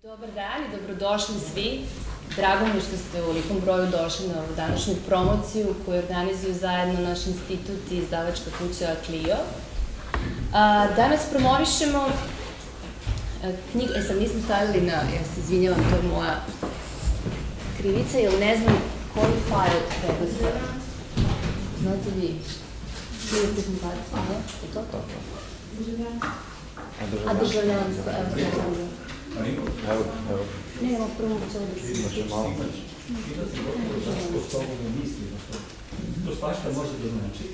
Dobar dan i dobrodošli svi. Drago mi je što ste u ovolikom broju došli na ovu današnju promociju koju organizuju zajedno naš institut i izdavačka kuća Clio. Danas promovišemo knjigu, sad nismo stavili na, ja se izvinjavam, to je moja krivica, jer ne znam koji fajl treba se. Znate vi, knjiga prezentacija, ne? Je to to? A državljanstvo, evo se znam. Evo. Ne, evo prvo ćemo da se imaš malo među. To svašta može da znači.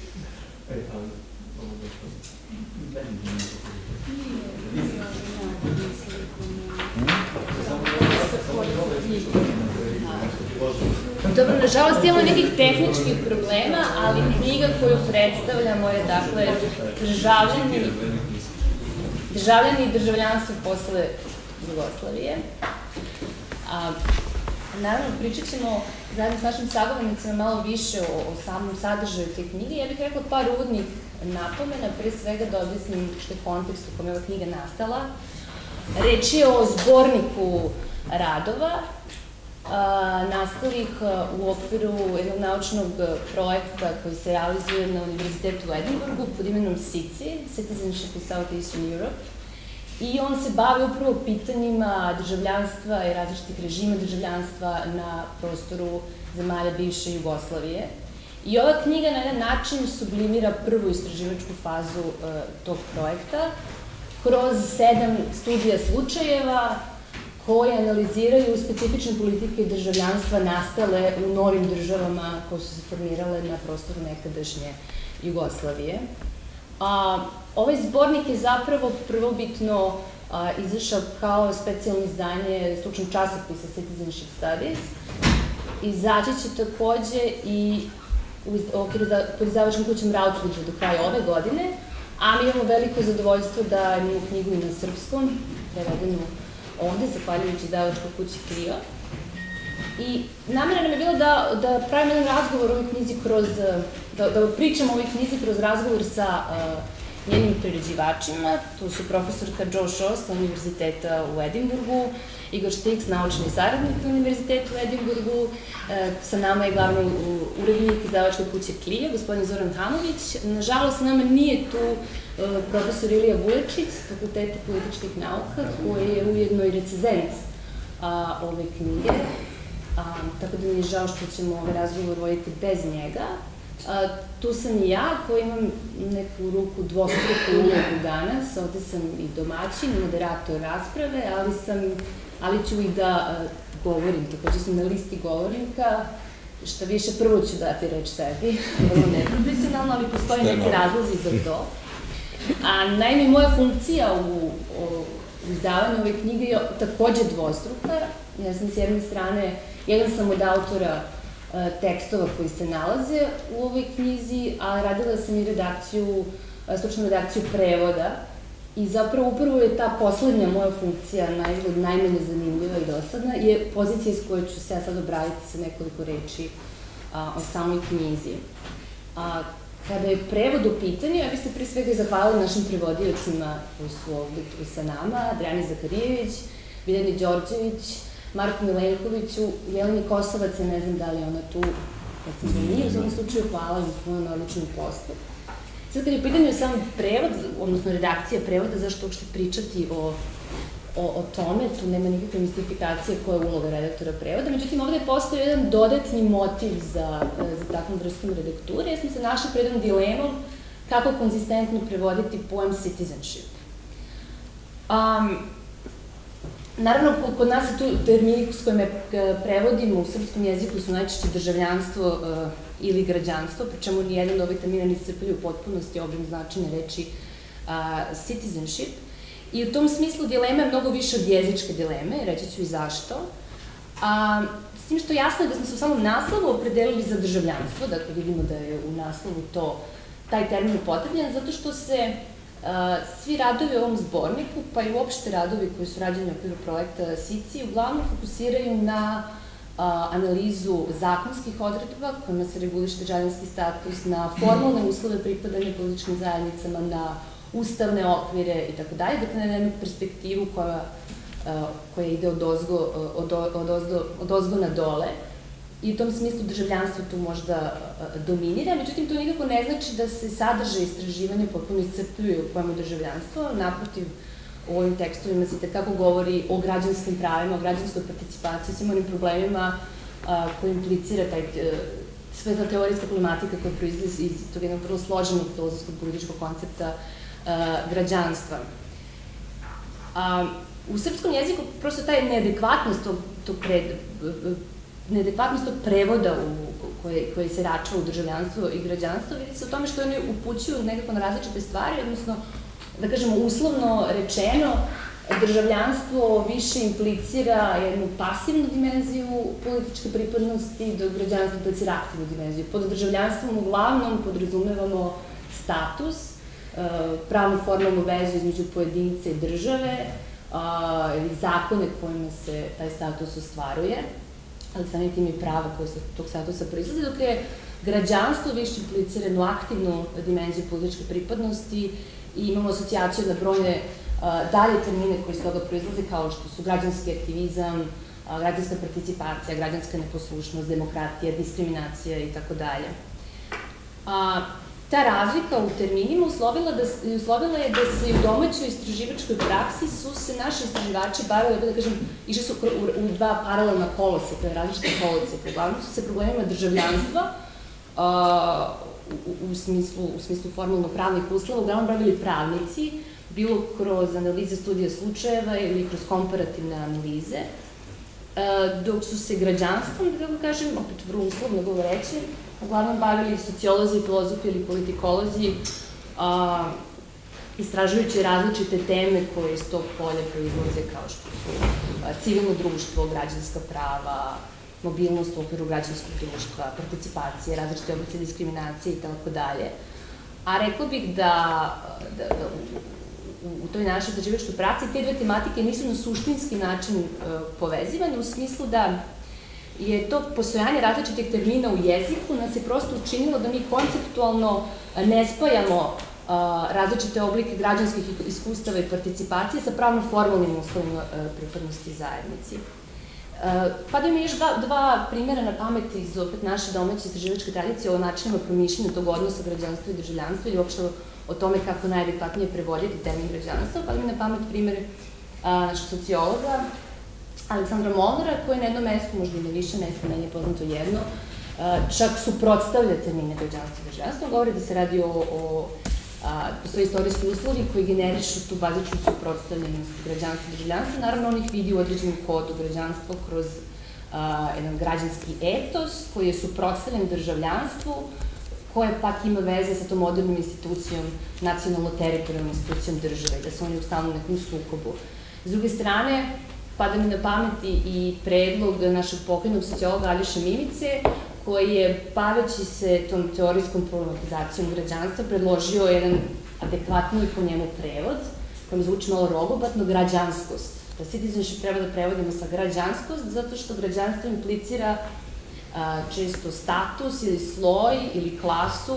Dobro, nažalost imamo nekih tehničkih problema, ali knjiga koju predstavljamo je, dakle, Državljani i državljanstvo posle Jugoslavije. Naravno, pričat ćemo zajedno s našim sagovornicima malo više o samom sadržaju te knjige. Ja bih rekla par uvodnih napomena, pre svega da objasnim što je kontekst u kome je ova knjiga nastala. Reč je o zborniku radova, nastalih u okviru jednog naučnog projekta koji se realizuje na Univerzitetu u Edinburgu pod imenom CICI, Citizenship in Southeastern Europe. I on se bavi upravo pitanjima državljanstva i različitih režima državljanstva na prostoru zemalja bivše Jugoslavije. I ova knjiga na jedan način sublimira prvu istraživačku fazu tog projekta kroz 7 studija slučajeva koje analiziraju specifične politike državljanstva nastale u novim državama koje su se formirale na prostoru nekadašnje Jugoslavije. Ovaj zbornik je zapravo prvobitno izašao kao specijalno izdanje stručnog časopisa Citizenship Studies. Izaći će takođe i pod izdavačkom kućom Routledge do kraja ove godine, a mi imamo veliko zadovoljstvo da imamo knjigu i na srpskom, prevedenu ovde, zahvaljujući izdavačkoj kući Clio. I namera nam je bilo da pravimo jedan razgovor o ovoj knjizi da pričamo o ovoj knjizi kroz razgovor sa njenim priređivačima. Tu su profesorka Jo Shaw sa Univerziteta u Edinburgu, Igor Štiks, naučni saradnik na Univerzitetu u Edinburgu. Sa nama je glavni urednik izdavačke kuće Clio, gospodin Zoran Hamović. Nažalost, sa nama nije tu profesor Ilija Vulečić s Fakulteta političkih nauka, koji je ujedno i recenzent ove knjige. Tako da mi je žao što ćemo ovaj razgovor voditi bez njega. Tu sam i ja, koji imam neku ruku dvostruku ulogu danas. Ovde sam i domaćin, moderator rasprave, ali ću i da govorim. Takođe sam na listi govornika, što više prvo ću dati reč sebi, vrlo neprofesionalno, ali postoji neki razlozi za to. Naime, moja funkcija u izdavanju ove knjige je takođe dvostruka. Ja sam s jedne strane, jedan sam od autora tekstova koji se nalaze u ovoj knjizi, a radila sam i stručnu redakciju prevoda. I zapravo upravo je ta poslednja moja funkcija, najmanje zanimljiva i dosadna, je pozicija s kojoj ću se ja sad obraditi sa nekoliko reči o samoj knjizi. Kada je prevod u pitanju, ja bih se pre svega zahvalila našim prevodiocima koji su ovde tu sa nama, Adrijani Zakarijević, Biljani Đorđević, Marku Milenkoviću, Jeleni Kosovac, ne znam da li je ona tu, ja sam da nije, u svakom slučaju hvala im puno na odličnom poslu. Sad kad je u pitanju sam prevod, odnosno redakcija prevoda, zašto uopšte pričati o tome, tu nema nikakve mistifikacije koja je uloga redaktora prevoda, međutim ovde je postao jedan dodatni motiv za takvom vrstom redakture, jer smo se našli pred jednom dilemom kako konzistentno prevoditi pojam citizenship. Naravno, kod nas je tu termini s kojima prevodimo u srpskom jeziku su najčešće državljanstvo ili građanstvo, pričemu nijedan od ovih termina ne iscrpljuje u potpunosti obim značenja reči citizenship. I u tom smislu dilema je mnogo više od jezičke dileme, reći ću i zašto. S tim što jasno je da smo se u samom naslovu opredelili za državljanstvo, dakle vidimo da je u naslovu taj termin upotrebljen, zato što se svi radovi u ovom zborniku, pa i uopšte radovi koji su rađeni u okviru projekta CICI, uglavnom fokusiraju na analizu zakonskih odredba kojima se reguliše državljanski status, na formalne uslove pripadanja političkim zajednicama, na ustavne okvire itd. Dakle, na jednu perspektivu koja koja ide od ozgo na dole. I u tom smislu državljanstvo tu možda dominira, međutim to nikako ne znači da se sadržaj istraživanja potpuno iscrpljuje u pojmu državljanstvo. Naprotiv, u ovim tekstovima se tekako govori o građanskim pravima, o građanskoj participaciji, svim onim problemima koji implicira sve ta teorijska problematika koja proizlazi iz tog jednog vrlo složenog filozofskog političkog koncepta građanstva. U srpskom jeziku prosto taj neadekvatnost tog prevoda koji se račva u državljanstvo i građanstvo vidi se u tome što oni upućuju nekako na različite stvari, odnosno, da kažemo, uslovno rečeno, državljanstvo više implicira jednu pasivnu dimenziju političke pripadnosti, dok građanstvo implicira aktivnu dimenziju. Pod državljanstvom uglavnom podrazumevamo status, pravnu formalnu vezu između pojedinca i države, ili zakone kojima se taj status ostvaruje, ali samim tim i prava koje se tog statusa proizlazi, dok je građanstvo više implicira jednu aktivnu dimenziju političke pripadnosti i imamo asocijaciju na brojne dalje termine koji iz toga proizlaze, kao što su građanski aktivizam, građanska participacija, građanska neposlušnost, demokratija, diskriminacija i tako dalje. Ta razlika u terminima uslovila je da se i u domaćoj istraživačkoj praksi su se naši istraživači bavili, da kažem, išli su u dva paralelna koloseka, različite koloseka. Uglavnom su se problemima državljanstva u smislu formalno-pravnih uslova uglavnom bavili pravnici, bilo kroz analize studija slučajeva ili kroz komparativne analize, dok su se građanstvom, da kažem, opet vrlo uslovno govoreći, uglavnom bavili sociolozi, filozofi ili politikolozi, istražujući različite teme koje iz tog polja proizlaze, kao što su civilno društvo, građanska prava, mobilnost u okviru građanskog društva, participacije, različite oblice diskriminacije i tako dalje. A rekla bih da u toj našoj istraživačkoj praksi te dve tematike nisu na suštinski način povezivane, u smislu da je to postojanje različitih termina u jeziku nas je prosto učinilo da mi konceptualno ne spajamo različite oblike građanskih iskustava i participacije sa pravno-formalnim uslovima pripadnosti zajednici. Padaju mi još dva primjera na pamet iz opet naše domaće istraživačke tradicije o načinima promišljanja tog odnosa građanstva i državljanstva ili uopšte o tome kako najadekvatnije prevoditi termin građanstva. Padaju mi na pamet primjer našeg sociologa Aleksandra Molnara, koji na jednom mestu, možda i ne više mesta, meni je poznato jedno, čak suprotstavlja termine građanstva i državljanstva. Govori da se radi postoji istorijski uslovi koji generišu tu bazičnu suprotstavljenost građanstva i državljanstva. Naravno, on ih vidi u određenom kodu građanstva kroz jedan građanski etos koji je suprotstavljen državljanstvu, koje pak ima veze sa tom modernom institucijom, nacionalno-teritorijalnom institucijom države, da su oni u stalnom nekom sukobu. S druge strane, pada mi na pameti i predlog našeg pokojnog sociologa Aljoše Mimice, koji je, baveći se tom teorijskom problematizacijom građanstva, predložio jedan adekvatno i po njemu prevod, koji zvuči malo rogobatno, građanskost. Da citizenship treba da prevodimo sa građanskost, zato što građanstvo implicira često status ili sloj ili klasu,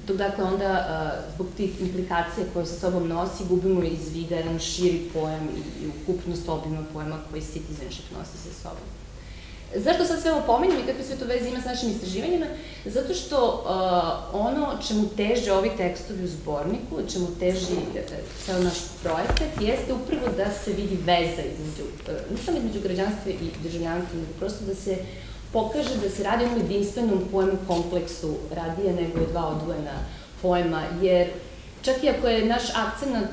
dok dakle onda zbog tih implikacija koje sa sobom nosi gubimo iz vida jedan širi pojam i ukupnost obima pojama koji citizenship nosi sa sobom. Zašto sad sve ovo pominjem i kakve sve to veze ima s našim istraživanjima? Zato što ono čemu teže ovi tekstovi u zborniku, čemu teži ceo naš projekat, jeste upravo da se vidi veza između, ne samo između građanstva i državljanstva, nego prosto da se pokaže da se radi o jedinstvenom pojmu kompleksu radije nego dva odvojena pojma, jer čak i ako je naš akcenat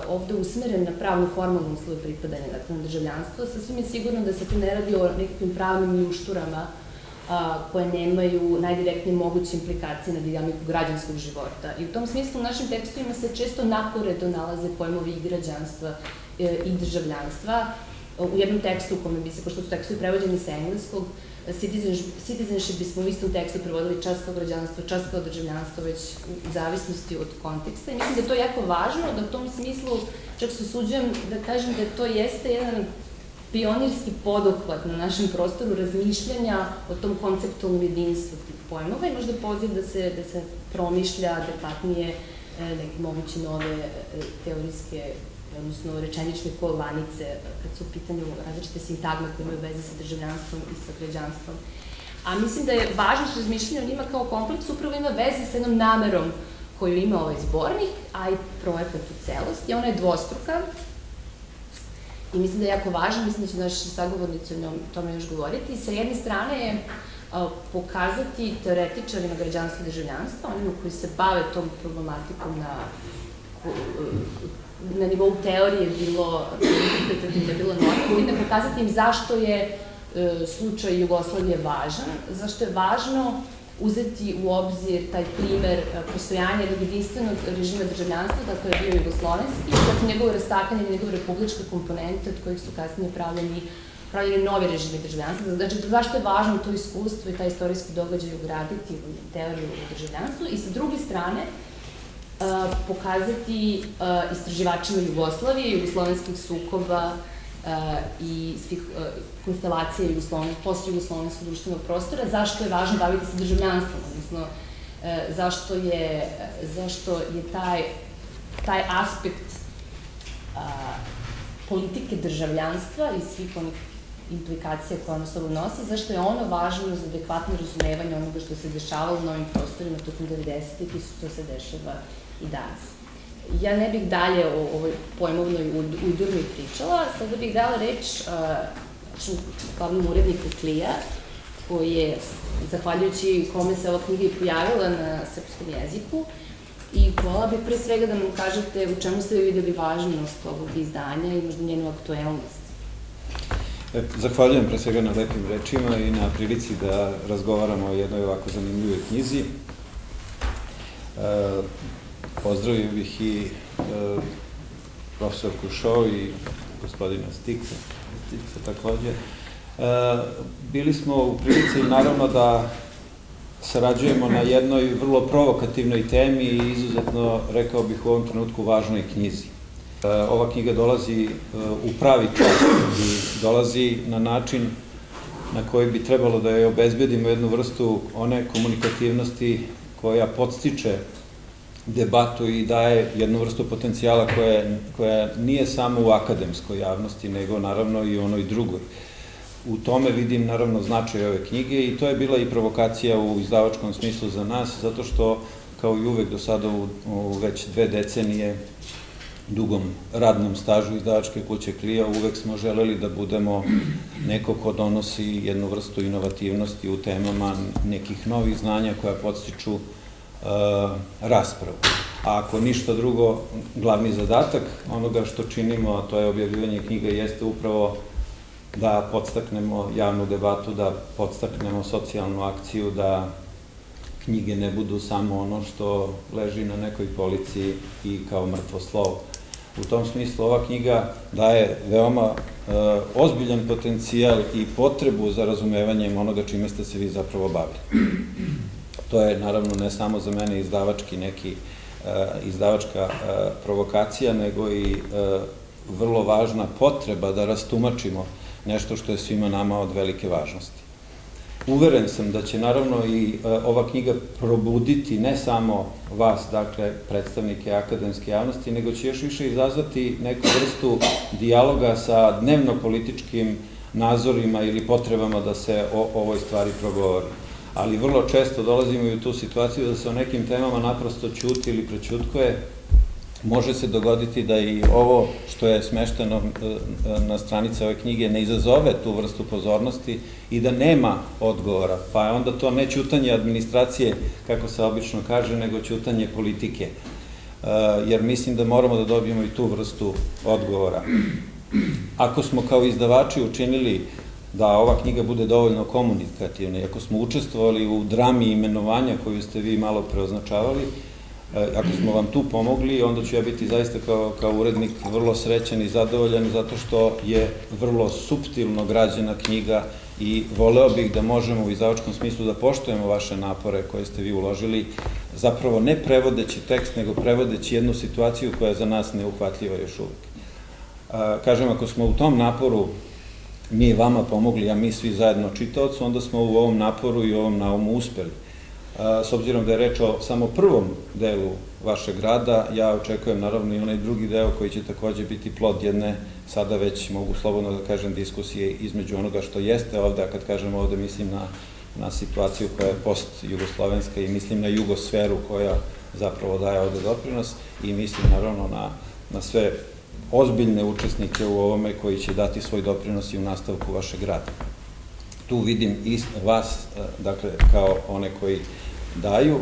ovde usmeren na pravnu formalnu uslovu pripadanja, dakle na državljanstvo, sasvim je sigurno da se tu ne radi o nekakvim pravnim ljušturama koje nemaju najdirektnije moguće implikacije na dinamiku građanskog života. I u tom smislu u našim tekstovima se često naporedo nalaze pojmovi i građanstva i državljanstva. U jednom tekstu u kome bi se, pošto su tekstovi prevođeni sa engleskog, citizenship bismo u istom tekstu prevodili čas kao građanstvo, čas kao državljanstvo, već u zavisnosti od konteksta. I mislim da je to jako važno, da u tom smislu čak se usuđujem da kažem da to jeste jedan pionirski poduhvat na našem prostoru razmišljanja o tom konceptualnom jedinstvu tih pojmova i možda poziv da se promišlja adekvatnije neke moguće nove teorijske odnosno rečenične kovanice, kad su u pitanju različite sintagme koje imaju veze sa državljanstvom i sa građanstvom. A mislim da je važno što razmišljanje o njima kao kompleks upravo ima veze sa jednom namerom koju ima ovaj zbornik, a i projekat u celosti. Ona je dvostruka i mislim da je jako važno, mislim da će naši sagovornici o tome još govoriti. Sa jedne strane je pokazati teoretičarima građanstva i državljanstva, onima koji se bave tom problematikom na nivou teorije, bilo interpretativno, bilo normativno, pokazati im zašto je slučaj Jugoslavije važan, zašto je važno uzeti u obzir taj primer postojanja jedinstvenog režima državljanstva, dakle je bio jugoslovenski, dakle njegovo rastakanje i njegove republičke komponente od kojih su kasnije pravljeni novi režimi državljanstva. Znači, zašto je važno to iskustvo i taj istorijski događaj ugraditi u teoriju o državljanstvu i sa druge strane pokazati istraživačima Jugoslavije, jugoslovenskih sukoba i svih konstelacija post-jugoslovenskog društvenog prostora, zašto je važno baviti se državljanstvom, odnosno zašto je taj aspekt politike državljanstva i svih onih implikacija koje ono sobom nosi, zašto je ono važno za adekvatno razumevanje onoga što se dešavalo u novim prostorima tokom 90-ih i što se dešava i danas. Ja ne bih dalje o ovoj pojmovnoj udurmi pričala, sada bih dala reč glavnom uredniku Clio, koji je, zahvaljujući kome se ova knjiga i pojavila na srpskom jeziku, i hvala bih pre svega da nam kažete u čemu ste videli važnost ovog izdanja i možda njenu aktuelnost. Zahvaljujem pre svega na lepim rečima i na prilici da razgovaramo o jednoj ovako zanimljivoj knjizi. Pozdravio bih i profesorku Šo i gospodina Stiksa takođe. Bili smo u prilici naravno da sarađujemo na jednoj vrlo provokativnoj temi i izuzetno, rekao bih, u ovom trenutku važnoj knjizi. Ova knjiga dolazi u pravi čas i dolazi na način na koji bi trebalo da joj obezbedimo jednu vrstu one komunikativnosti koja podstiče debatu i daje jednu vrstu potencijala koja nije samo u akademskoj javnosti, nego naravno i u onoj drugoj. U tome vidim naravno značaj ove knjige i to je bila i provokacija u izdavačkom smislu za nas, zato što kao i uvek do sada u već 2 decenije dugom radnom stažu izdavačke kuće Clio uvek smo želeli da budemo neko ko donosi jednu vrstu inovativnosti u temama nekih novih znanja koja podstiču raspravu. A ako ništa drugo, glavni zadatak onoga što činimo, a to je objavljivanje knjiga, jeste upravo da podstaknemo javnu debatu, da podstaknemo socijalnu akciju, da knjige ne budu samo ono što leži na nekoj polici i kao mrtvo slovo. U tom smislu ova knjiga daje veoma ozbiljan potencijal i potrebu za razumevanjem onoga čime ste se vi zapravo bavili. To je naravno ne samo za mene izdavačka provokacija, nego i vrlo važna potreba da rastumačimo nešto što je svima nama od velike važnosti. Uveren sam da će naravno i ova knjiga probuditi ne samo vas, dakle, predstavnike akademske javnosti, nego će još više izazvati neku vrstu dijaloga sa dnevno-političkim nazorima ili potrebama da se o ovoj stvari progovori. Ali vrlo često dolazimo i u tu situaciju da se o nekim temama naprosto ćuti ili prećutkuje. Može se dogoditi da i ovo što je smešteno na stranice ove knjige ne izazove tu vrstu pozornosti i da nema odgovora, pa je onda to ne ćutanje administracije, kako se obično kaže, nego ćutanje politike. Jer mislim da moramo da dobijemo i tu vrstu odgovora. Ako smo kao izdavači učinili da ova knjiga bude dovoljno komunikativna i ako smo učestvovali u drami imenovanja koju ste vi malo preoznačavali, ako smo vam tu pomogli, onda ću ja biti zaista kao urednik vrlo srećan i zadovoljan, zato što je vrlo suptilno građena knjiga i voleo bih da možemo u izdavačkom smislu da poštujemo vaše napore koje ste vi uložili, zapravo ne prevodeći tekst, nego prevodeći jednu situaciju koja je za nas neuhvatljiva još uvek. Kažem, ako smo u tom naporu mi vama pomogli, a mi svi zajedno čitaocu, onda smo u ovom naporu i ovom naumu uspeli. S obzirom da je reč o samo prvom delu vašeg rada, ja očekujem naravno i onaj drugi deo koji će takođe biti plod jedne, sada već mogu slobodno da kažem, diskusije između onoga što jeste ovde, a kad kažem ovde mislim na situaciju koja je post-jugoslovenska i mislim na jugosferu koja zapravo daje ovde doprinos i mislim naravno na sve ozbiljne učesnike u ovome koji će dati svoj doprinos i u nastavku vašeg rada. Tu vidim i vas, dakle, kao one koji daju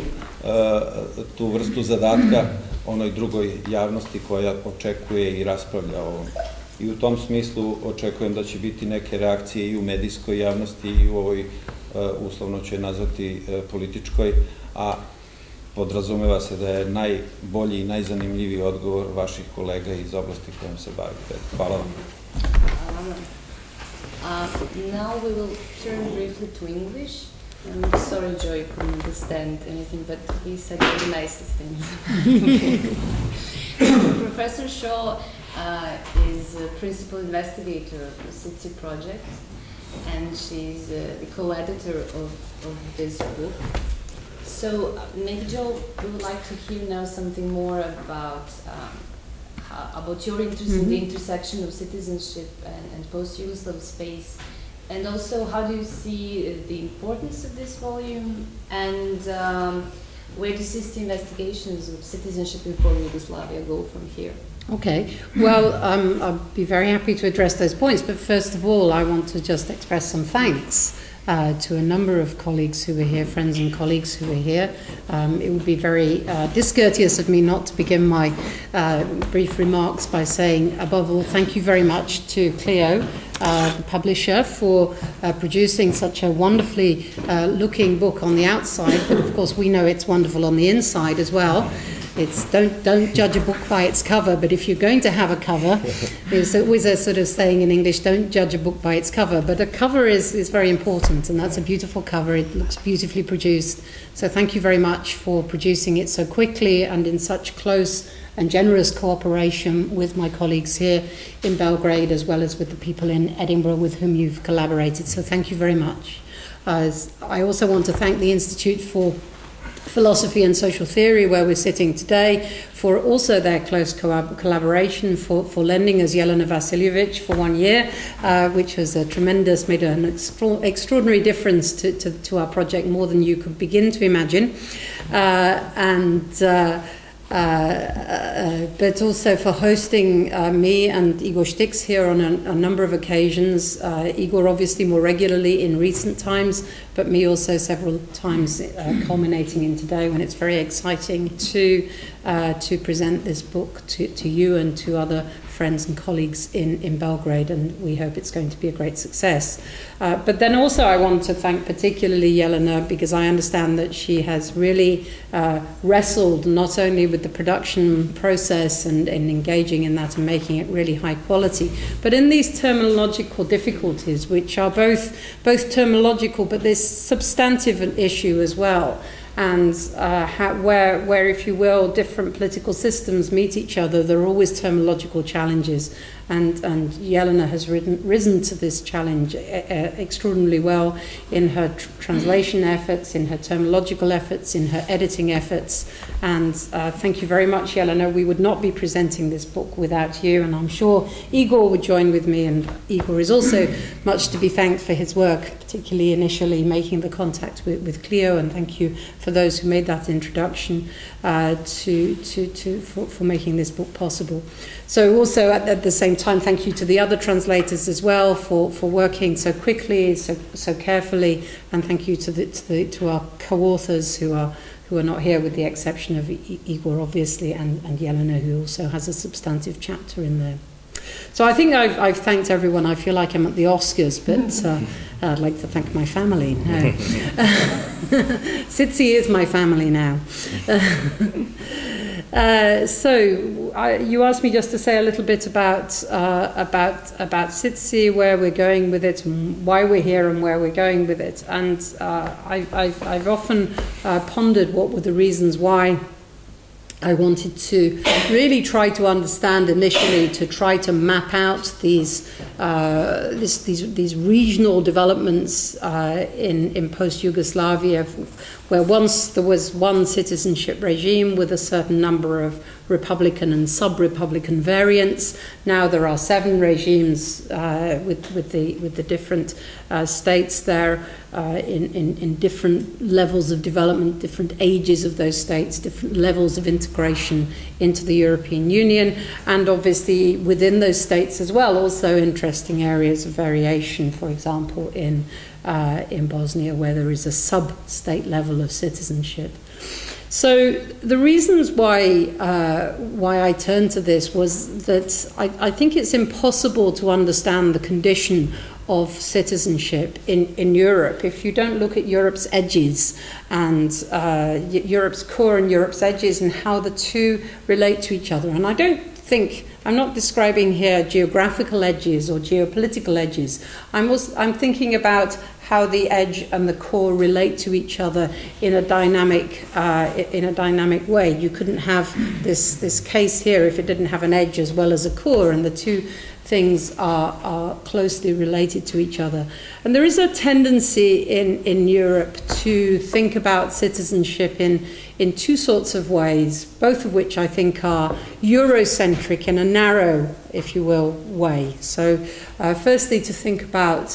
tu vrstu zadatka onoj drugoj javnosti koja očekuje i raspravlja o ovom. I u tom smislu očekujem da će biti neke reakcije i u medijskoj javnosti i u ovoj, uslovno ću je nazvati, političkoj, a podrazumeva se da je najbolji i najzanimljiviji odgovor vaših kolega iz oblasti kojom se bavite. Hvala vam. Now we will turn briefly to English. I'm sorry, Joy couldn't understand anything, but he said the nicest things. Professor Shaw is a principal investigator of the CITSI project, and she's the co-editor of this book. So maybe, Joe, we would like to hear now something more about your interest in the intersection of citizenship and post-Yugoslav space, and also how do you see the importance of this volume, and where does CITSI investigations of citizenship in former Yugoslavia go from here? Okay, well, I'll be very happy to address those points, but first of all, I want to just express some thanks to a number of colleagues who are here, friends and colleagues who are here. It would be very discourteous of me not to begin my brief remarks by saying, above all, thank you very much to Clio, the publisher, for producing such a wonderfully looking book on the outside, but of course we know it's wonderful on the inside as well. It's don't judge a book by its cover, but if you're going to have a cover, there's always a sort of saying in English, don't judge a book by its cover. But a cover is very important, and that's a beautiful cover. It looks beautifully produced. So thank you very much for producing it so quickly and in such close and generous cooperation with my colleagues here in Belgrade, as well as with the people in Edinburgh with whom you've collaborated. So thank you very much. I also want to thank the Institute for Philosophy and Social Theory, where we're sitting today, for also their close collaboration, for lending us Jelena Vasiljevic for 1 year, which was made an extraordinary difference to our project, more than you could begin to imagine. But also for hosting me and Igor Štix here on a number of occasions. Igor obviously more regularly in recent times, but me also several times, culminating in today, when it's very exciting to present this book to you and to other friends and colleagues in Belgrade, and we hope it's going to be a great success. But then also I want to thank particularly Jelena, because I understand that she has really wrestled not only with the production process and engaging in that and making it really high quality, but in these terminological difficulties, which are both terminological, but this substantive issue as well. And where, if you will, different political systems meet each other, there are always terminological challenges. And Jelena has risen to this challenge extraordinarily well in her translation efforts, in her terminological efforts, in her editing efforts. And thank you very much, Jelena. We would not be presenting this book without you, and I'm sure Igor would join with me. And Igor is also much to be thanked for his work, particularly initially making the contact with Clio. And thank you for those who made that introduction for making this book possible. So also at the same time, thank you to the other translators as well for working so quickly, so carefully, and thank you to our co-authors who are not here, with the exception of Igor, obviously, and Jelena, who also has a substantive chapter in there. So I think I've thanked everyone. I feel like I'm at the Oscars, but I'd like to thank my family. No. CITSI is my family now. You asked me just to say a little bit about CITSI, where we're going with it, and why we're here, and where we're going with it. And I've often pondered what were the reasons why I wanted to really try to understand initially, to try to map out these regional developments in post-Yugoslavia, where once there was one citizenship regime with a certain number of republican and sub-republican variants. Now there are 7 regimes with the different states there in different levels of development, different ages of those states, different levels of integration into the European Union, and obviously within those states as well, also interesting areas of variation, for example, in Bosnia, where there is a sub-state level of citizenship. So the reasons why I turned to this was that I think it's impossible to understand the condition of citizenship in Europe if you don't look at Europe's edges and Europe's core and Europe's edges and how the two relate to each other. And I'm not describing here geographical edges or geopolitical edges. I'm thinking about how the edge and the core relate to each other in a dynamic way. You couldn't have this case here if it didn't have an edge as well as a core, and the two things are closely related to each other. And there is a tendency in Europe to think about citizenship in two sorts of ways, both of which I think are Eurocentric in a narrow, if you will, way. So firstly, to think about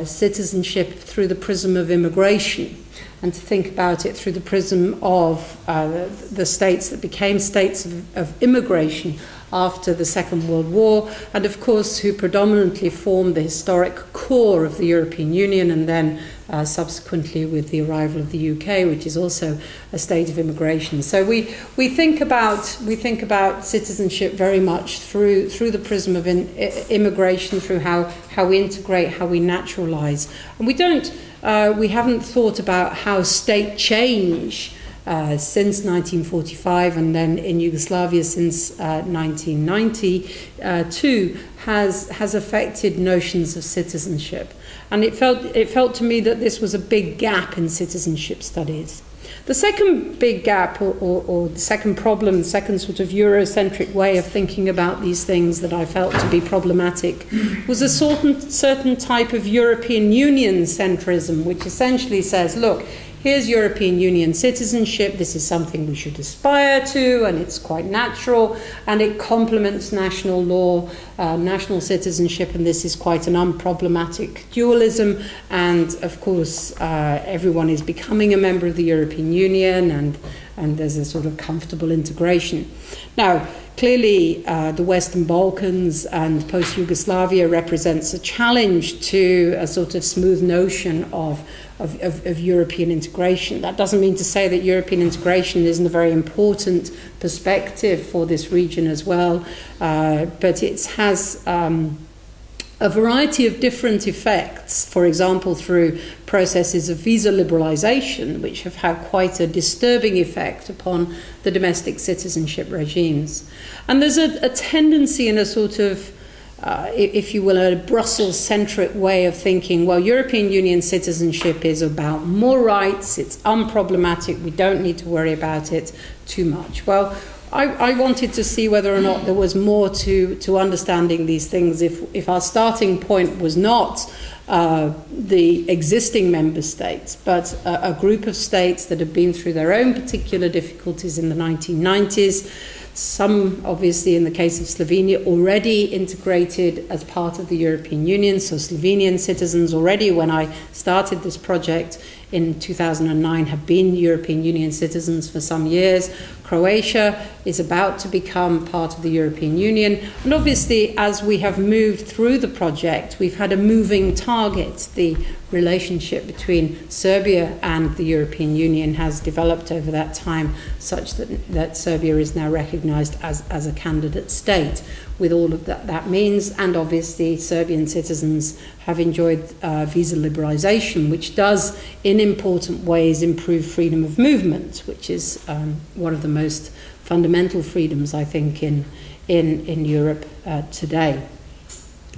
citizenship through the prism of immigration, and to think about it through the prism of the states that became states of immigration after the Second World War, and of course who predominantly formed the historic core of the European Union, and then subsequently with the arrival of the UK, which is also a state of immigration. So we think about citizenship very much through the prism of immigration, through how we integrate, how we naturalise, and we haven't thought about how state change since 1945 and then in Yugoslavia since 1992 has affected notions of citizenship. And it felt to me that this was a big gap in citizenship studies. The second big gap, or the second problem, the second sort of Eurocentric way of thinking about these things that I felt to be problematic, was a certain type of European Union centrism, which essentially says, look, here's European Union citizenship, this is something we should aspire to, and it's quite natural, and it complements national law, national citizenship, and this is quite an unproblematic dualism, and of course everyone is becoming a member of the European Union, and there's a sort of comfortable integration. Now, clearly, the Western Balkans and post-Yugoslavia represents a challenge to a sort of smooth notion of European integration. That doesn't mean to say that European integration isn't a very important perspective for this region as well, but it has a variety of different effects, for example, through processes of visa liberalisation, which have had quite a disturbing effect upon the domestic citizenship regimes. And there's a tendency in a sort of, if you will, a Brussels-centric way of thinking, well, European Union citizenship is about more rights, it's unproblematic, we don't need to worry about it too much. Well, I wanted to see whether or not there was more to understanding these things if our starting point was not the existing member states, but a group of states that have been through their own particular difficulties in the 1990s. Some, obviously, in the case of Slovenia, already integrated as part of the European Union. So Slovenian citizens already, when I started this project in 2009, have been European Union citizens for some years. Croatia is about to become part of the European Union. And obviously, as we have moved through the project, we've had a moving target. The relationship between Serbia and the European Union has developed over that time such that Serbia is now recognized as a candidate state, with all of that means. And obviously Serbian citizens have enjoyed visa liberalization, which does in important ways improve freedom of movement, which is one of the most fundamental freedoms, I think, in Europe today.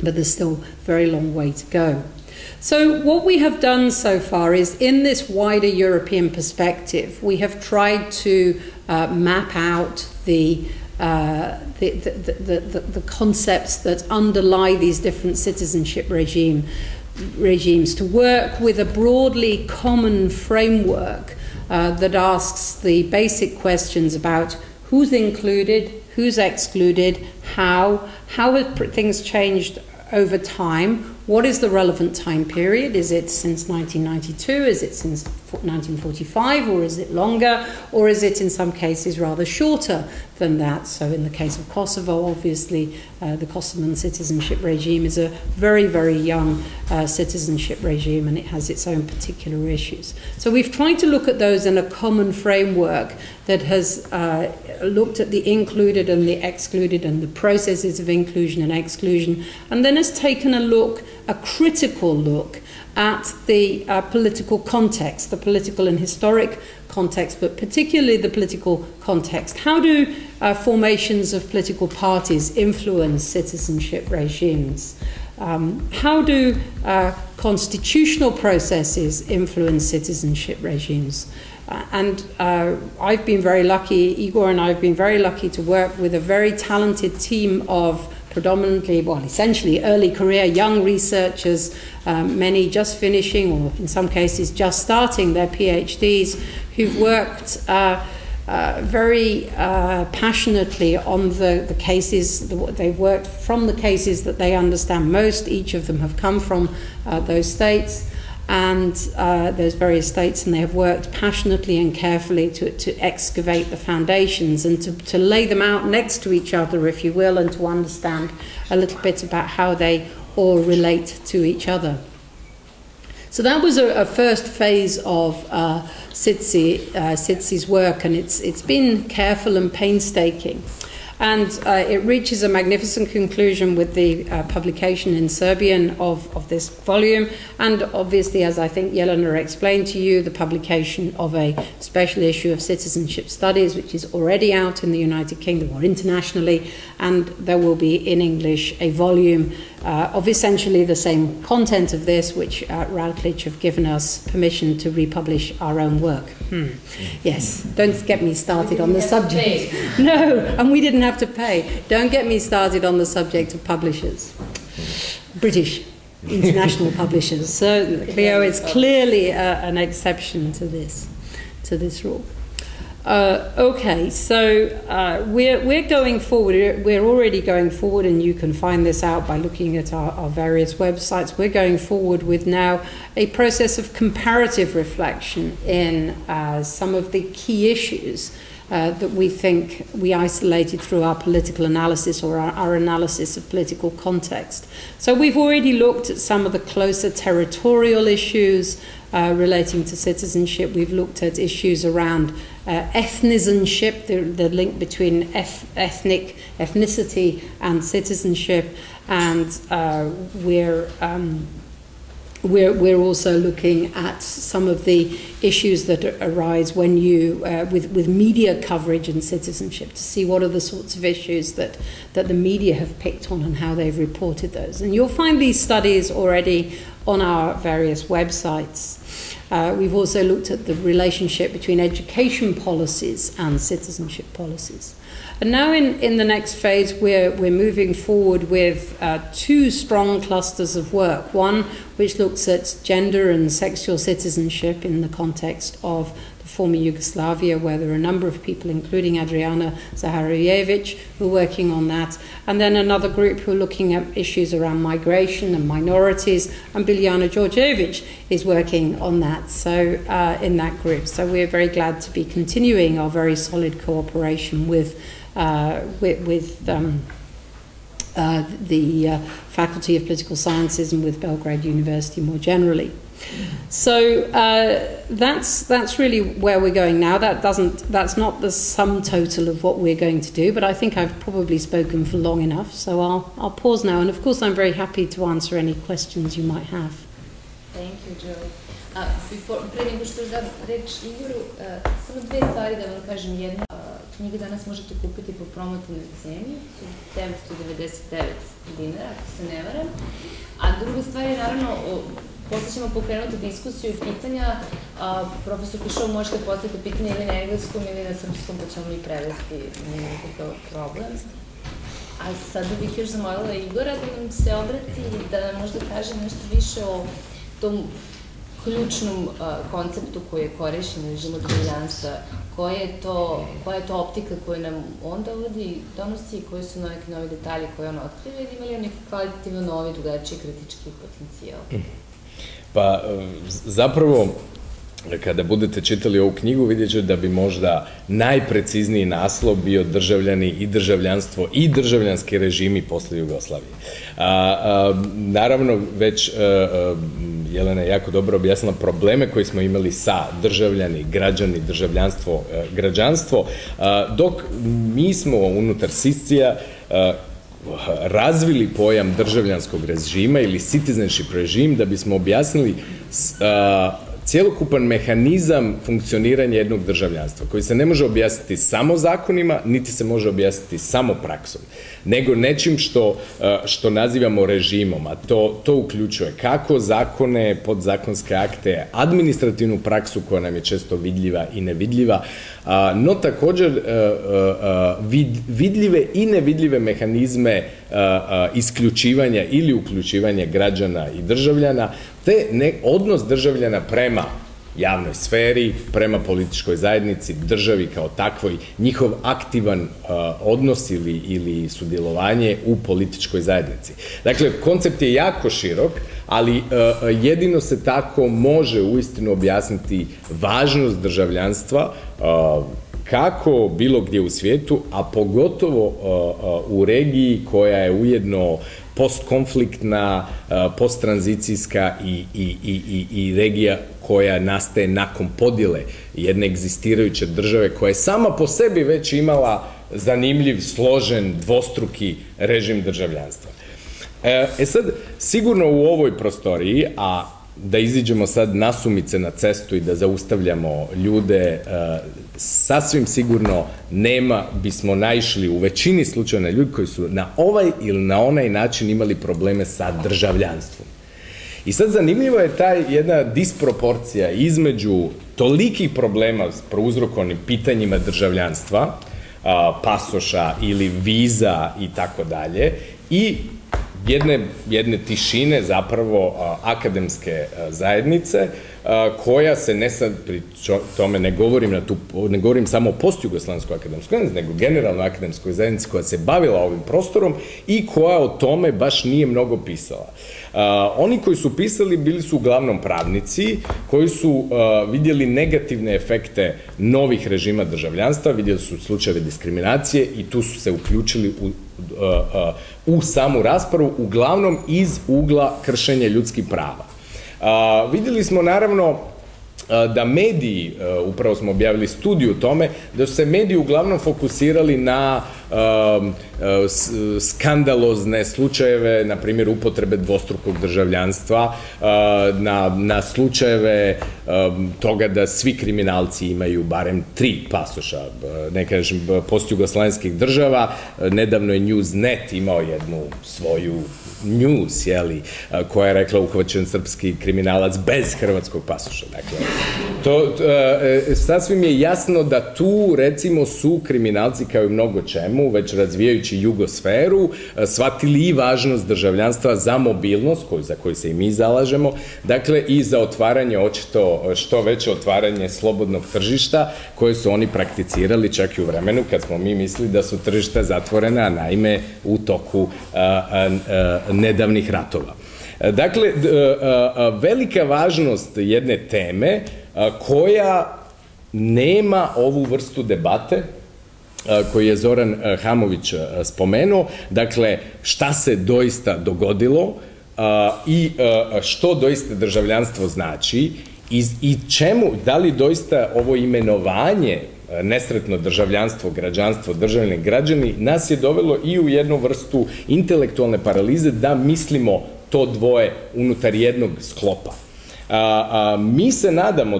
But there's still a very long way to go. So what we have done so far is, in this wider European perspective, we have tried to map out the concepts that underlie these different citizenship regimes regimes, to work with a broadly common framework that asks the basic questions about who's included, who's excluded, how have things changed over time, what is the relevant time period, is it since 1992, is it since 1945, or is it longer, or is it in some cases rather shorter than that? So in the case of Kosovo, obviously the Kosovan citizenship regime is a very, very young citizenship regime, and it has its own particular issues. So we've tried to look at those in a common framework that has looked at the included and the excluded and the processes of inclusion and exclusion, and then has taken a critical look at the political context, the political and historic context, but particularly the political context. How do formations of political parties influence citizenship regimes? How do constitutional processes influence citizenship regimes? And I've been very lucky, Igor and I have been very lucky to work with a very talented team of predominantly, well, essentially early career young researchers, many just finishing or in some cases just starting their PhDs, who've worked very passionately on the cases. They've worked from the cases that they understand most. Each of them have come from those states and those various states, and they have worked passionately and carefully to excavate the foundations and to lay them out next to each other, if you will, and to understand a little bit about how they all relate to each other. So that was a first phase of CITSE's work, and it's been careful and painstaking. And it reaches a magnificent conclusion with the publication in Serbian of this volume, and obviously, as I think Jelena explained to you, the publication of a special issue of Citizenship Studies, which is already out in the United Kingdom or internationally, and there will be in English a volume of essentially the same content of this, which Routledge have given us permission to republish our own work. Yes, don't get me started on the subject. No, and we didn't have to pay. Don't get me started on the subject of publishers. British international publishers. So Clio is clearly an exception to this rule. Okay, so we're going forward. We're already going forward, and you can find this out by looking at our various websites. We're going forward with now a process of comparative reflection in some of the key issues that we think we isolated through our political analysis or our analysis of political context. So we've already looked at some of the closer territorial issues relating to citizenship. We've looked at issues around ethnicenship, the link between ethnicity and citizenship, and we're also looking at some of the issues that arise when you with media coverage and citizenship, to see what are the sorts of issues that the media have picked on and how they've reported those. And you'll find these studies already on our various websites. We've also looked at the relationship between education policies and citizenship policies. And now in the next phase, we're moving forward with two strong clusters of work. One which looks at gender and sexual citizenship in the context of the former Yugoslavia, where there are a number of people, including Adriana Zaharović, who are working on that. And then another group who are looking at issues around migration and minorities, and Biljana Đorđević is working on that, so in that group. So we're very glad to be continuing our very solid cooperation with the Faculty of Political Sciences and with Belgrade University more generally. So that's really where we're going now. That's not the sum total of what we're going to do, but I think I've probably spoken for long enough, so I'll pause now, and of course I'm very happy to answer any questions you might have. Thank you, Joey. Pre nego što dam reč Igoru, samo dve stvari da vam kažem. Jedna, knjige danas možete kupiti po promotivnoj ceni, 999 dinara, ako se ne varam. A druga stvar je, naravno, posle ćemo pokrenuti diskusiju i pitanja. Profesor Pišov, možete postaviti pitanje ili na engleskom ili na srpskom, pa ćemo mi prevesti, nije nikakav problem. A sada bih još zamolila Igora da nam se obrati i da nam možda kaže nešto više o tom ključnom konceptu koji je korišćen u režimu državljanstva. Koja je to optika koju nam on donosi i koji su neki novi detalji koje on otkriva ili imali neki kvalitativno novi, drugačiji kritički potencijal? Pa, zapravo, kada budete čitali ovu knjigu, vidjet ćete da bi možda najprecizniji naslov bio Državljani i državljanstvo i državljanski režimi posle Jugoslavije. Naravno, već Jelena je jako dobro objasnila probleme koje smo imali sa državljani, građani, državljanstvo, građanstvo, dok mi smo unutar SISC-a razvili pojam državljanskog režima ili citizenship režim da bismo objasnili cijelokupan mehanizam funkcioniranja jednog državljanstva, koji se ne može objasniti samo zakonima, niti se može objasniti samo praksom, nego nečim što nazivamo režimom, a to uključuje kako zakone, podzakonske akte, administrativnu praksu koja nam je često vidljiva i nevidljiva, no također vidljive i nevidljive mehanizme isključivanja ili uključivanja građana i državljana, te odnos državljana prema javnoj sferi, prema političkoj zajednici, državi kao takvoj, njihov aktivan odnos ili sudjelovanje u političkoj zajednici. Dakle, koncept je jako širok, ali jedino se tako može uistinu objasniti važnost državljanstva kako bilo gdje u svijetu, a pogotovo u regiji koja je ujedno postkonfliktna, posttranzicijska i regija koja nastaje nakon podjele jedne egzistirajuće države koja je sama po sebi već imala zanimljiv, složen, dvostruki režim državljanstva. Sad, sigurno u ovoj prostoriji, a da iziđemo sad nasumice na cestu i da zaustavljamo ljude, sasvim sigurno bismo naišli u većini slučaja na ljudi koji su na ovaj ili na onaj način imali probleme sa državljanstvom. I sad zanimljiva je ta jedna disproporcija između tolikih problema s prouzrokovanim pitanjima državljanstva, pasoša ili viza i tako dalje, i jedne tišine, zapravo akademske zajednice, koja se ne sad, pri tome ne govorim samo o postjugoslavskoj akademskoj zajednici, nego generalno akademskoj zajednici koja se bavila ovim prostorom i koja o tome baš nije mnogo pisala. Oni koji su pisali bili su uglavnom pravnici, koji su vidjeli negativne efekte novih režima državljanstva, vidjeli su slučajeve diskriminacije i tu su se uključili u samu raspravu, uglavnom iz ugla kršenja ljudskih prava. Vidjeli smo naravno da mediji, upravo smo objavili studiju o tome, da su se mediji uglavnom fokusirali na skandalozne slučajeve, na primjer upotrebe dvostrukog državljanstva, na slučajeve toga da svi kriminalci imaju barem 3 pasoša, ne kažem, postjugoslavenskih država. Nedavno je Newsnet imao jednu svoju news, koja je rekla uhvaćen srpski kriminalac bez hrvatskog pasoša. Dakle, sasvim je jasno da tu, recimo, su kriminalci kao i mnogo čemu, već razvijajući jugosferu, shvatili i važnost državljanstva za mobilnost, za koju se i mi zalažemo, dakle, i za otvaranje, očito, što veće otvaranje slobodnog tržišta, koje su oni prakticirali čak i u vremenu kad smo mi mislili da su tržišta zatvorena, naime, u toku nedavnih ratova. Dakle, velika važnost jedne teme koja nema ovu vrstu debate koju je Zoran Hamović spomenuo, dakle, šta se doista dogodilo i što doista državljanstvo znači i čemu, da li doista ovo imenovanje nesretno državljanstvo, građanstvo, državljani, građani, nas je dovelo i u jednu vrstu intelektualne paralize da mislimo to dvoje unutar jednog sklopa. Mi se nadamo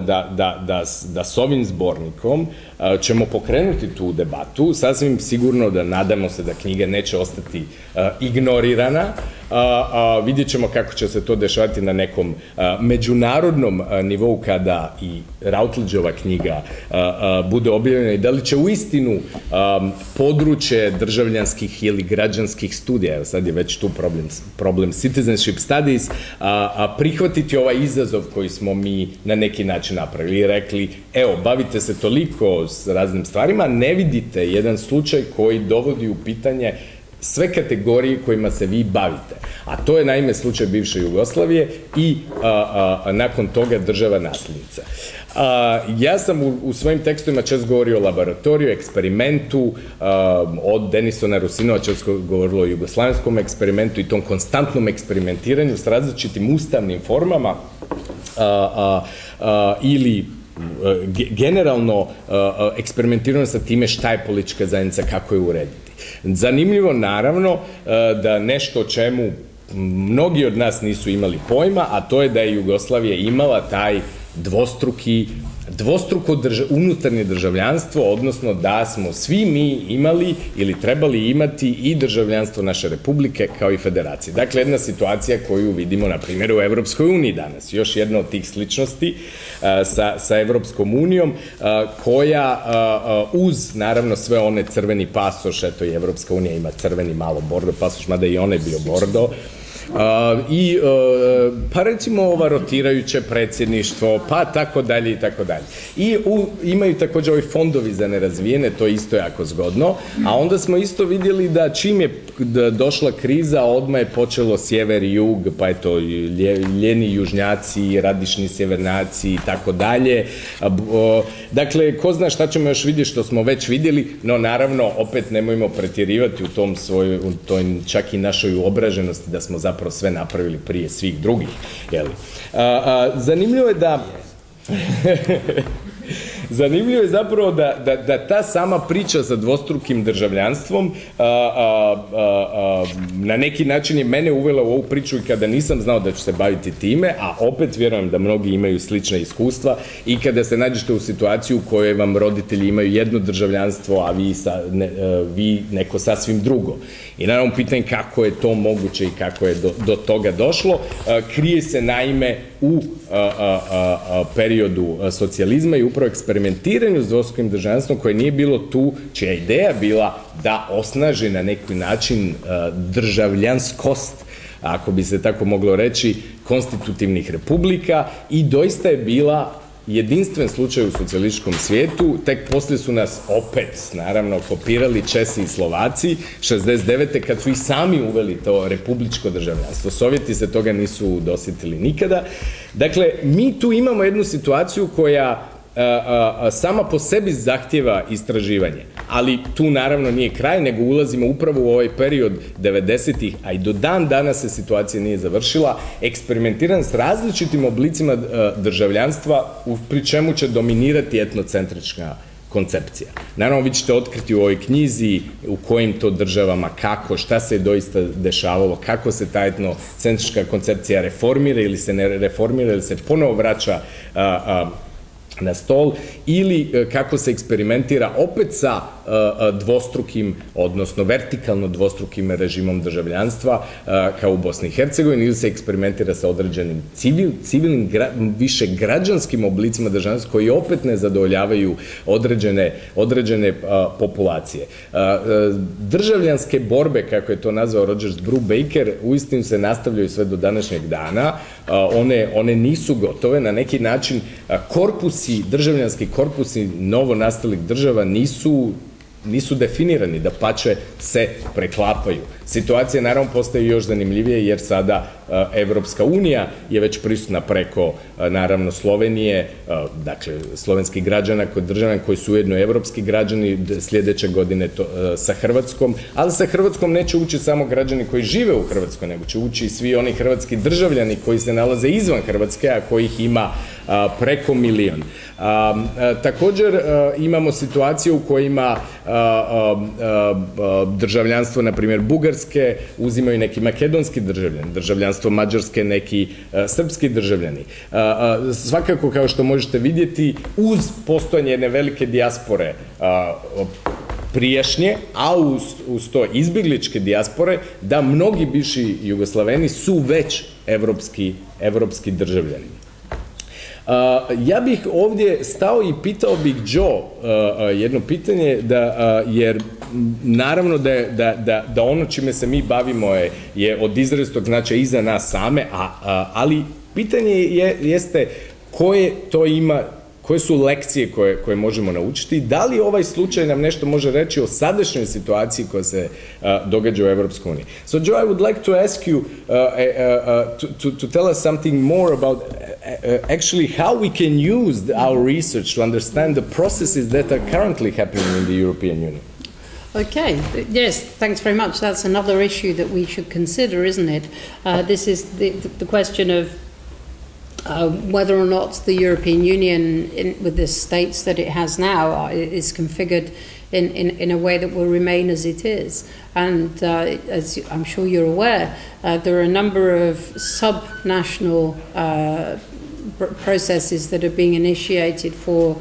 da s ovim zbornikom ćemo pokrenuti tu debatu, sasvim sigurno da nadamo se da knjiga neće ostati ignorirana, Vidjet ćemo kako će se to dešavati na nekom međunarodnom nivou kada i Routledgeova knjiga bude objavljena i da li će uistinu područje državljanskih ili građanskih studija, evo sad je već tu problem citizenship studies, prihvatiti ovaj izazov koji smo mi na neki način napravili i rekli, evo, bavite se toliko s raznim stvarima, ne vidite jedan slučaj koji dovodi u pitanje sve kategorije kojima se vi bavite. A to je naime slučaj bivše Jugoslavije i nakon toga država nasljednica. Ja sam u svojim tekstovima često govorio o laboratoriju, eksperimentu, od Denisona Rusinova često govorilo o jugoslavenskom eksperimentu i tom konstantnom eksperimentiranju s različitim ustavnim formama ili generalno eksperimentirano sa time šta je politička zajednica, kako je urediti. Zanimljivo, naravno, da nešto o čemu mnogi od nas nisu imali pojma, a to je da je Jugoslavija imala taj dvostruko unutarnje državljanstvo, odnosno da smo svi mi imali ili trebali imati i državljanstvo naše republike kao i federacije. Dakle, jedna situacija koju vidimo, na primjer, u Evropskoj uniji danas. Još jedna od tih sličnosti sa Evropskom unijom, koja uz, naravno, sve one crveni pasoš, eto i Evropska unija ima crveni malo bordo pasoš, mada i on je bio bordo, pa recimo ova rotirajuće predsjedništvo, pa tako dalje i tako dalje. I imaju takođe ovi fondovi za nerazvijene, to isto jako zgodno, a onda smo isto vidjeli da čim je došla kriza, odmah je počelo sjever i jug, pa eto, ljeni južnjaci, radišni sjevernaci i tako dalje. Dakle, ko zna šta ćemo još vidjeti što smo već vidjeli, no naravno, opet nemojmo pretjerivati u tom svojoj, čak i našoj uobraženosti da smo zapravo sve napravili prije svih drugih. Zanimljivo je da zanimljivo je zapravo da ta sama priča sa dvostrukim državljanstvom na neki način je mene uvela u ovu priču i kada nisam znao da ću se baviti time, a opet vjerujem da mnogi imaju slična iskustva i kada se nađete u situaciju u kojoj vam roditelji imaju jedno državljanstvo, a vi neko sasvim drugo. I naravno pitanje kako je to moguće i kako je do toga došlo, krije se naime u periodu socijalizma i upravo eksperimentiranju s dvostrukim državljanstvom koje nije bilo tu, čija ideja bila da osnaži na neki način državljanskost, ako bi se tako moglo reći, konstitutivnih republika i doista je bila jedinstven slučaj u socijalističkom svijetu, tek poslije su nas opet, naravno, kopirali Česi i Slovaci, 69. kad su i sami uveli to republičko državljanstvo. Sovjeti se toga nisu dosjetili nikada. Dakle, mi tu imamo jednu situaciju koja sama po sebi zahtjeva istraživanje, ali tu naravno nije kraj, nego ulazimo upravo u ovaj period 90-ih, a i do dan danas se situacija nije završila, eksperimentiran s različitim oblicima državljanstva, pri čemu će dominirati etnocentrična koncepcija. Naravno, vi ćete otkriti u ovoj knjizi u kojim to državama, kako, šta se je doista dešavalo, kako se ta etnocentrička koncepcija reformira ili se ne reformira ili se ponovo vraća na stol, ili kako se eksperimentira opet sa dvostrukim, odnosno vertikalno dvostrukim režimom državljanstva kao u Bosni i Hercegovini, ili se eksperimentira sa određenim civilnim, više građanskim oblicima državljanstva koji opet ne zadovoljavaju određene populacije. Državljanske borbe, kako je to nazvao Rogers Brubaker, uistinu se nastavljaju sve do današnjeg dana. One nisu gotove. Na neki način državljanski korpusi novonastalih država nisu definirani, da pače se preklapaju. Situacija naravno postaje još zanimljivije jer sada Evropska unija je već prisutna preko naravno Slovenije, dakle slovenskih građana kod državljana koji su ujedno evropski građani, sljedeće godine sa Hrvatskom, ali sa Hrvatskom neće ući samo građani koji žive u Hrvatskoj, nego će ući i svi oni hrvatski državljani koji se nalaze izvan Hrvatske, a kojih ima preko 1 milion. Također imamo situacije u kojima državljanstvo, na primjer, Bugarske uzimaju neki makedonski državljani, državljanstvo Mađarske neki srpski državljani. Svakako, kao što možete vidjeti, uz postojanje jedne velike dijaspore prijašnje, a uz to izbjegličke dijaspore, da mnogi bivši Jugoslaveni su već evropski državljani. Ja bih ovdje stao i pitao bih Joe jedno pitanje, jer naravno da ono čime se mi bavimo je od izrazitog značaja i za nas same, ali pitanje jeste koje to ima, koje su lekcije koje možemo naučiti, da li ovaj slučaj nam nešto može reći o sadašnjoj situaciji koja se događa u Evropskoj uniji. So Joe, I would like to ask you to tell us something more about actually how we can use our research to understand the processes that are currently happening in the European Union. Okay, yes, thanks very much. That's another issue that we should consider, isn't it? This is the question of whether or not the European Union, with the states that it has now, is configured in a way that will remain as it is. And as I'm sure you're aware, there are a number of sub-national processes that are being initiated for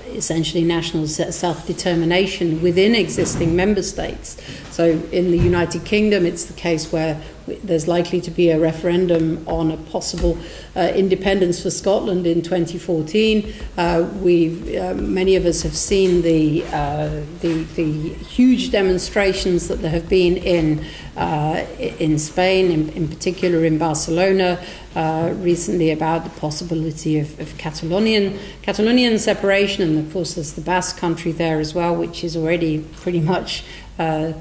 essentially national self-determination within existing member states. So in the United Kingdom, it's the case where there's likely to be a referendum on a possible independence for Scotland in 2014. Many of us have seen the huge demonstrations that there have been in Spain, in particular in Barcelona, recently about the possibility of Catalonian separation, and of course there's the Basque country there as well, which is already pretty much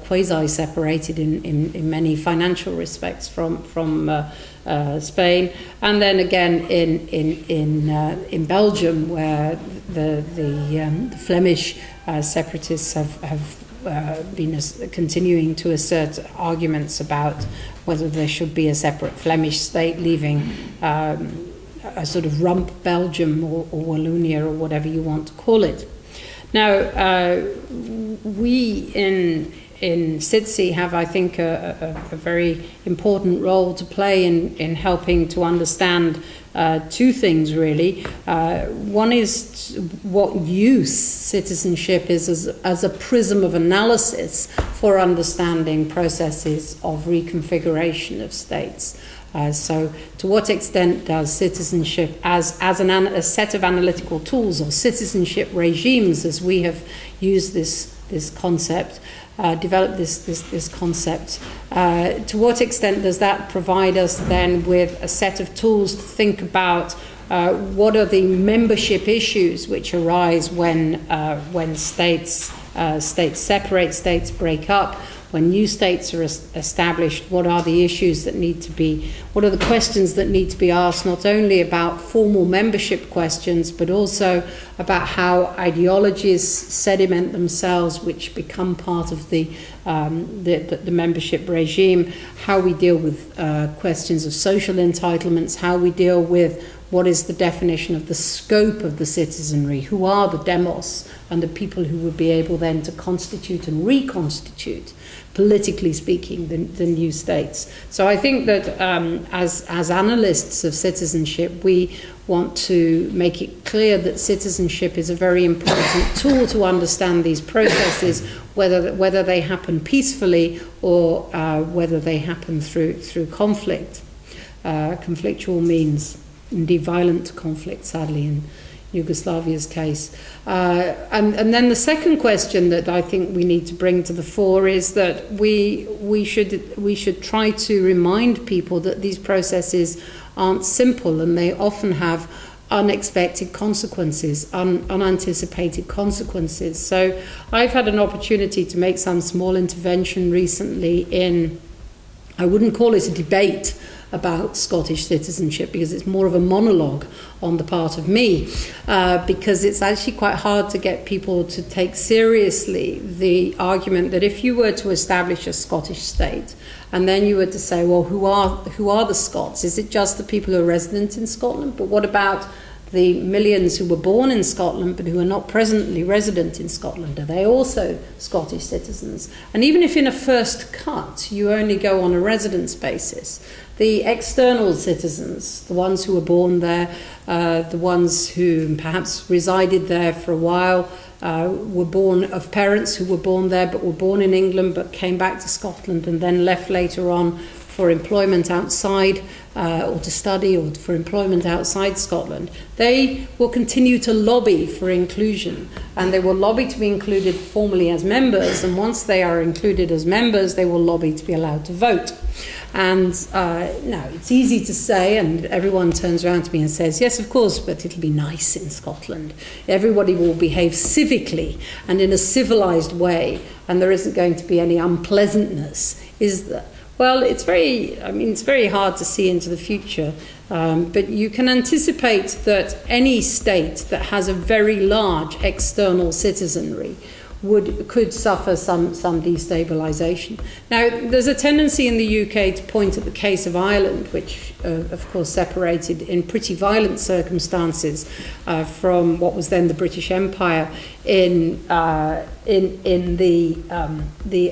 quasi-separated in many financial respects from Spain, and then again in Belgium, where the Flemish separatists have been continuing to assert arguments about whether there should be a separate Flemish state, leaving a sort of rump Belgium or Wallonia or whatever you want to call it. Now, we in CITSE have, I think, a very important role to play in helping to understand two things, really. One is what use citizenship is as a prism of analysis for understanding processes of reconfiguration of states. So to what extent does citizenship as a set of analytical tools, or citizenship regimes, as we have used this concept, developed this concept, to what extent does that provide us then with a set of tools to think about what are the membership issues which arise when states separate, states break up, when new states are established? What are the issues that need to be, what are the questions that need to be asked, not only about formal membership questions, but also about how ideologies sediment themselves, which become part of the membership regime, how we deal with questions of social entitlements, how we deal with what is the definition of the scope of the citizenry, who are the demos and the people who would be able then to constitute and reconstitute, politically speaking, the new states. So I think that as analysts of citizenship, we want to make it clear that citizenship is a very important tool to understand these processes, whether they happen peacefully or whether they happen through conflict, conflictual means. Indeed, violent conflict, sadly, in Yugoslavia's case. And then the second question that I think we need to bring to the fore is that we should try to remind people that these processes aren't simple, and they often have unexpected consequences, unanticipated consequences. So I've had an opportunity to make some small intervention recently in, I wouldn't call it a debate about Scottish citizenship, because it's more of a monologue on the part of me, because it's actually quite hard to get people to take seriously the argument that if you were to establish a Scottish state and then you were to say, well, who are the Scots? Is it just the people who are resident in Scotland? But what about the millions who were born in Scotland but who are not presently resident in Scotland? Are they also Scottish citizens? And even if in a first cut you only go on a residence basis, the external citizens, the ones who were born there, the ones who perhaps resided there for a while, were born of parents who were born there but were born in England but came back to Scotland and then left later on for employment outside or to study or for employment outside Scotland, they will continue to lobby for inclusion, and they will lobby to be included formally as members, and once they are included as members, they will lobby to be allowed to vote. And now, it's easy to say, and everyone turns around to me and says, yes, of course, but it'll be nice in Scotland. Everybody will behave civically and in a civilised way, and there isn't going to be any unpleasantness, is there? Well, it's very hard to see into the future, but you can anticipate that any state that has a very large external citizenry could suffer some destabilisation. Now, there's a tendency in the UK to point at the case of Ireland, which, of course, separated in pretty violent circumstances from what was then the British Empire in the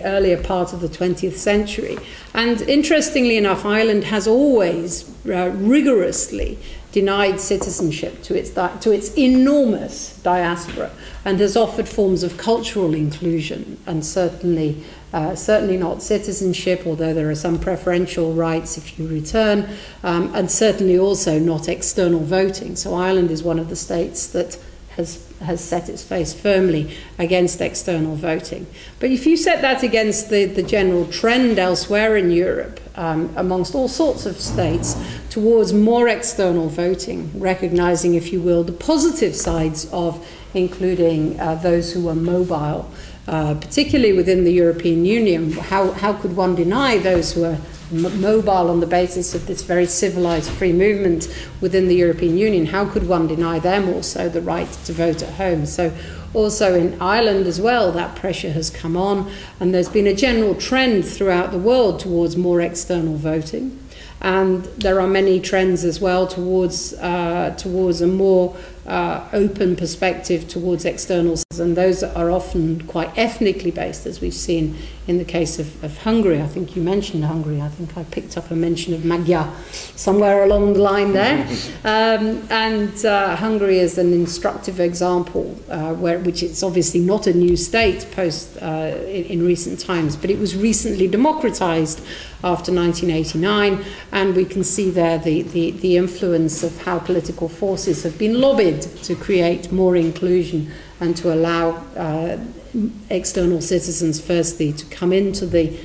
earlier part of the 20th century. And interestingly enough, Ireland has always rigorously denied citizenship to its enormous diaspora, and has offered forms of cultural inclusion, and certainly not citizenship, although there are some preferential rights if you return, and certainly also not external voting. So Ireland is one of the states that has set its face firmly against external voting. But if you set that against the general trend elsewhere in Europe, amongst all sorts of states, towards more external voting, recognising, if you will, the positive sides of including those who are mobile, particularly within the European Union, how could one deny those who are mobile on the basis of this very civilised free movement within the European Union? How could one deny them also the right to vote at home? So also in Ireland as well, that pressure has come on, and there's been a general trend throughout the world towards more external voting. And there are many trends as well towards a more open perspective towards externals, and those are often quite ethnically based, as we've seen in the case of Hungary. I think you mentioned Hungary. I think I picked up a mention of Magyar somewhere along the line there. Hungary is an instructive example, which is obviously not a new state in recent times, but it was recently democratized after 1989, and we can see there the influence of how political forces have been lobbied to create more inclusion and to allow external citizens firstly to come into the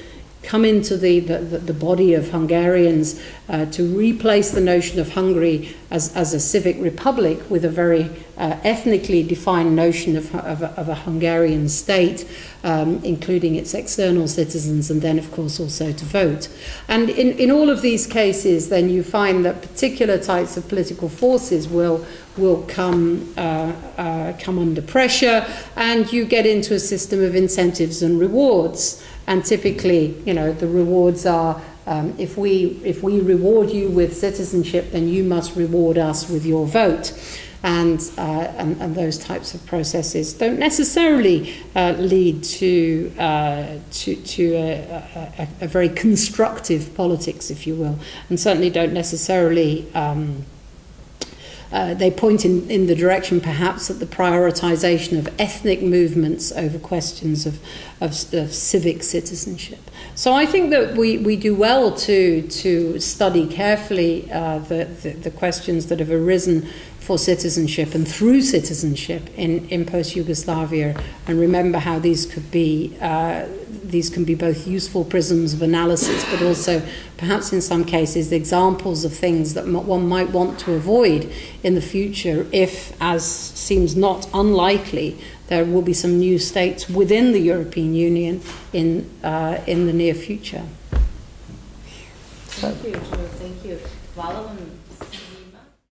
body of Hungarians, to replace the notion of Hungary as a civic republic with a very ethnically defined notion of a Hungarian state, including its external citizens, and then of course also to vote. And in all of these cases then you find that particular types of political forces will come under pressure, and you get into a system of incentives and rewards. And typically, the rewards are, if we reward you with citizenship, then you must reward us with your vote. And those types of processes don't necessarily lead to a very constructive politics, if you will, and certainly don't necessarily. They point in the direction, perhaps, of the prioritisation of ethnic movements over questions of civic citizenship. So I think that we do well to study carefully the questions that have arisen for citizenship and through citizenship in post-Yugoslavia, and remember how these can be both useful prisms of analysis, but also perhaps in some cases examples of things that one might want to avoid in the future if, as seems not unlikely, there will be some new states within the European Union in the near future. Thank you, Drew. Thank you. Hvala vam.